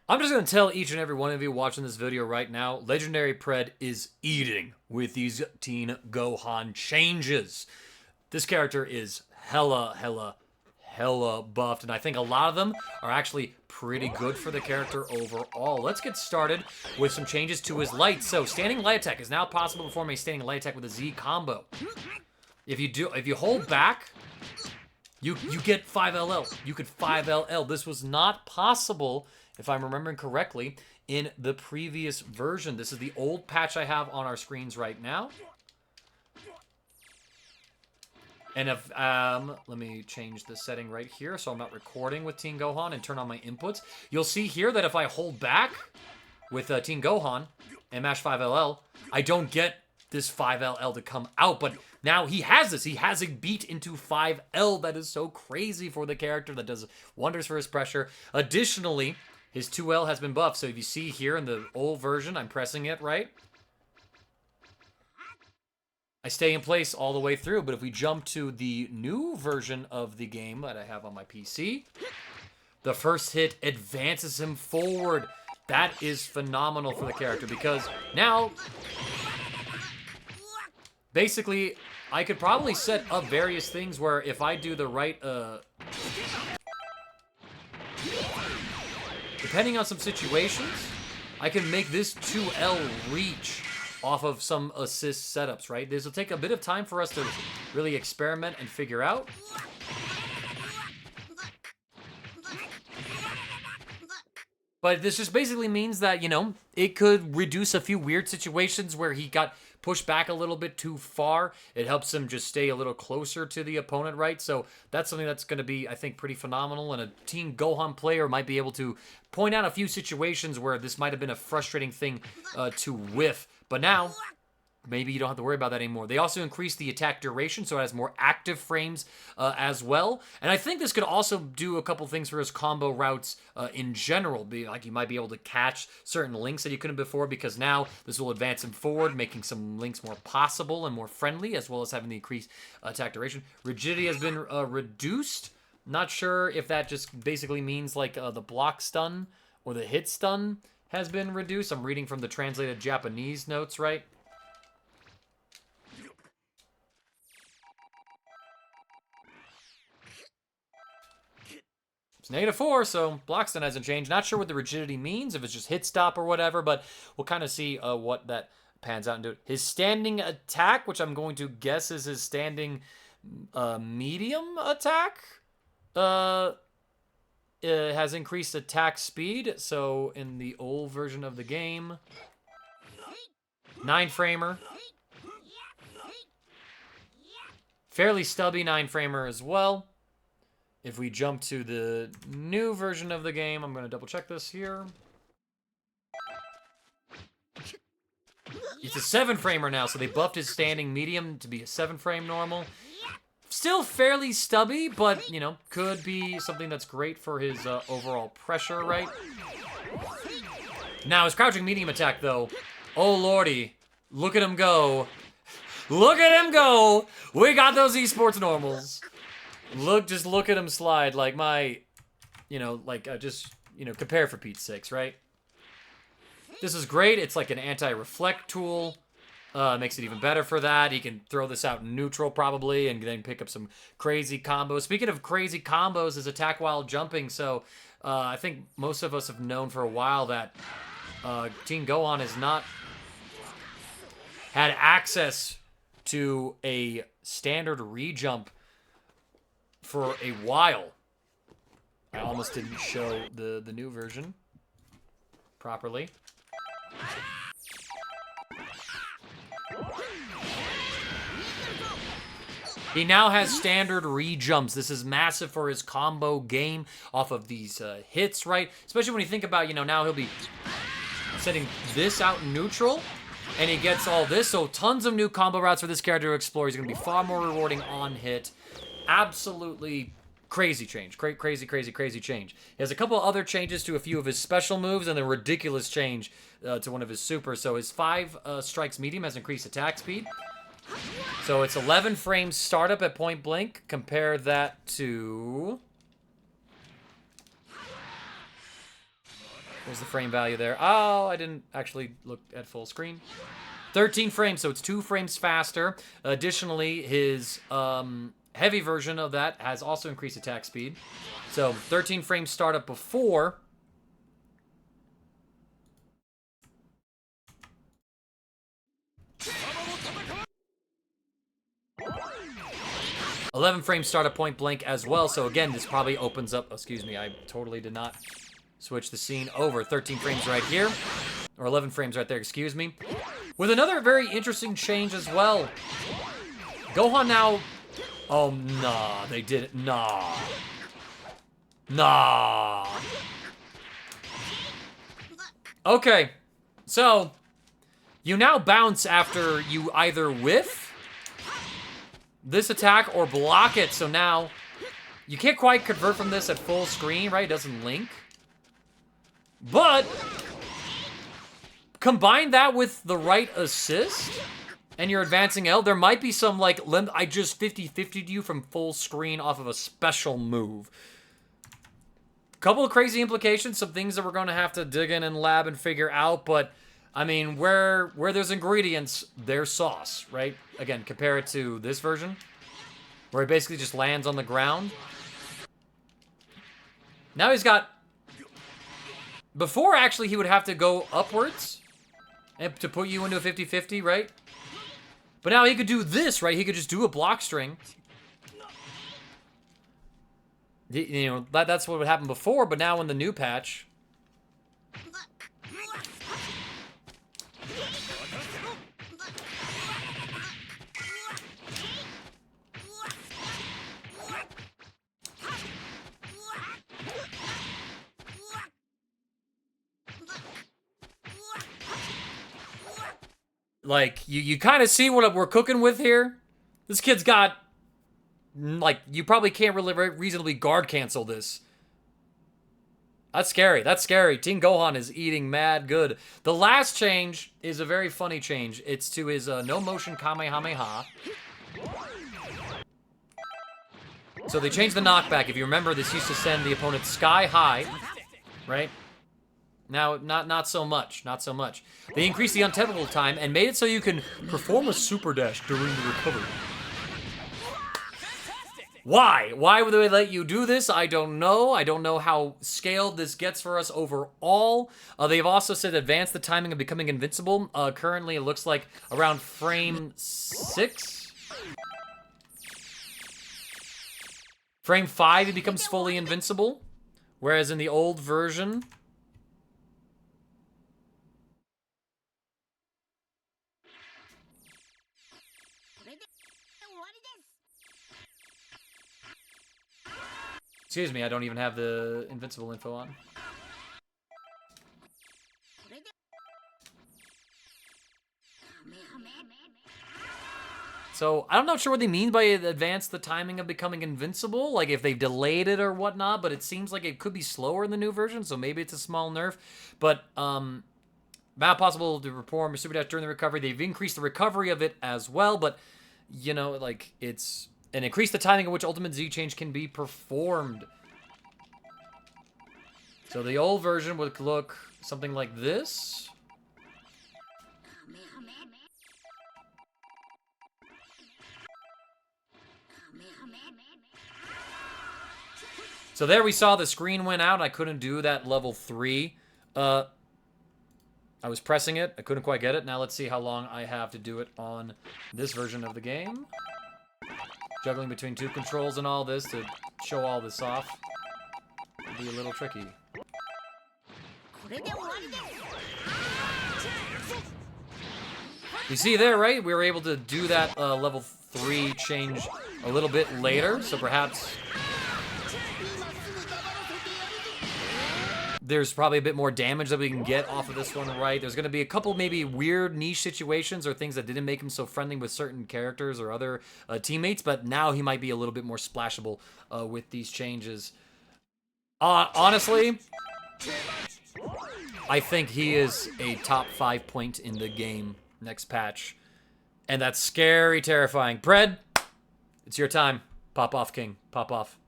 I'm just going to tell each and every one of you watching this video right now, Legendary Pred is eating with these Teen Gohan changes. This character is hella buffed, and I think a lot of them are actually pretty good for the character overall. Let's get started with some changes to his light. So, standing light attack is now possible to perform a standing light attack with a Z combo. If you hold back, you get 5LL. You could 5LL. This was not possible, if I'm remembering correctly, in the previous version. This is the old patch I have on our screens right now. And if, let me change the setting right here so I'm not recording with Teen Gohan and turn on my inputs. You'll see here that if I hold back with Teen Gohan and mash 5LL, I don't get this 5LL to come out, but now he has this. He has a beat into 5L. That is so crazy for the character. That does wonders for his pressure. Additionally, his 2L has been buffed. So if you see here in the old version, I'm pressing it, right? I stay in place all the way through, but if we jump to the new version of the game that I have on my PC, the first hit advances him forward. That is phenomenal for the character because now, basically, I could probably set up various things where if I do the right, depending on some situations, I can make this 2L reach off of some assist setups, right? This will take a bit of time for us to really experiment and figure out. But this just basically means that, you know, it could reduce a few weird situations where he got pushed back a little bit too far. It helps him just stay a little closer to the opponent, right? So that's something that's going to be, I think, pretty phenomenal. And a Teen Gohan player might be able to point out a few situations where this might have been a frustrating thing to whiff. But now, maybe you don't have to worry about that anymore. They also increased the attack duration, so it has more active frames as well. And I think this could also do a couple things for his combo routes in general. Like you might be able to catch certain links that you couldn't before, because now this will advance him forward, making some links more possible and more friendly, as well as having the increased attack duration. Rigidity has been reduced. Not sure if that just basically means like the block stun or the hit stun has been reduced. I'm reading from the translated Japanese notes, right? It's -4, so block stun hasn't changed. Not sure what the rigidity means, if it's just hit stop or whatever, but we'll kind of see what that pans out into. His standing attack, which I'm going to guess is his standing medium attack, it has increased attack speed. So in the old version of the game, 9-framer. Fairly stubby 9-framer as well. If we jump to the new version of the game, I'm going to double check this here. It's a 7-framer now, so they buffed his standing medium to be a 7-frame normal. Still fairly stubby, but, you know, could be something that's great for his overall pressure, right? Now, his crouching medium attack, though, oh lordy, look at him go. Look at him go! We got those esports normals. Just look at him slide, like my, you know, like, just, you know, compare for Pete's sakes, right? This is great. It's like an anti-reflect tool. Makes it even better for that. He can throw this out in neutral, probably, and then pick up some crazy combos. Speaking of crazy combos, is attack while jumping. So, I think most of us have known for a while that Teen Gohan has not had access to a standard re-jump for a while. I almost didn't show the new version properly. He now has standard re-jumps. This is massive for his combo game off of these hits, right? Especially when you think about, you know, now he'll be setting this out in neutral, and he gets all this. So tons of new combo routes for this character to explore. He's going to be far more rewarding on hit. Absolutely crazy change. Crazy change. He has a couple other changes to a few of his special moves and a ridiculous change to one of his supers. So his 5 strikes medium has increased attack speed. So it's 11 frames startup at point blank. Compare that to What's the frame value there? Oh, I didn't actually look at full screen. 13 frames, so it's 2 frames faster. Additionally, his heavy version of that has also increased attack speed. So 13 frames startup before. $11 frames start at point blank as well. So again, this probably opens up. Excuse me, I totally did not switch the scene over. 13 frames right here, or 11 frames right there. Excuse me. With another very interesting change as well. Gohan now. Oh nah, they did it. Nah. Nah. Okay, so you now bounce after you either whiff this attack or block it. So now you can't quite convert from this at full screen, right? It doesn't link. But combine that with the right assist and you're advancing L, there might be some like, I just 50-50'd you from full screen off of a special move. Couple of crazy implications, some things that we're going to have to dig in and lab and figure out, but I mean, where there's ingredients, there's sauce, right? Again, compare it to this version, where it basically just lands on the ground. Now he's got... Before, actually, he would have to go upwards and to put you into a 50-50, right? But now he could do this, right? He could just do a block string. You know, that's what would happen before, but now in the new patch... Like, you kind of see what we're cooking with here. This kid's got, like, you probably can't really reasonably guard cancel this. That's scary. That's scary. Team Gohan is eating mad good. The last change is a very funny change. It's to his no motion Kamehameha. So they changed the knockback. If you remember, this used to send the opponent sky high, right? Now, not so much. Not so much. They increased the untenable time and made it so you can perform a super dash during the recovery. Why? Why would they let you do this? I don't know. I don't know how scaled this gets for us overall. They've also said advance the timing of becoming invincible. Currently, it looks like around frame 6. Frame 5, he becomes fully invincible. Whereas in the old version... Excuse me, I don't even have the invincible info on. So, I'm not sure what they mean by advance the timing of becoming invincible, like if they've delayed it or whatnot, but it seems like it could be slower in the new version, so maybe it's a small nerf. But, not possible to perform a super dash during the recovery. They've increased the recovery of it as well, but, you know, like, it's... And increase the timing at which Ultimate Z change can be performed. So the old version would look something like this. So there we saw the screen went out. I couldn't do that level 3. I was pressing it. I couldn't quite get it. Now let's see how long I have to do it on this version of the game. Juggling between 2 controls and all this to show all this off will be a little tricky. You see there, right? We were able to do that level 3 change a little bit later, so perhaps there's probably a bit more damage that we can get off of this one, right? There's going to be a couple maybe weird niche situations or things that didn't make him so friendly with certain characters or other teammates, but now he might be a little bit more splashable with these changes. Honestly, I think he is a top 5 point in the game next patch. And that's scary, terrifying. Pred, it's your time. Pop off, King. Pop off.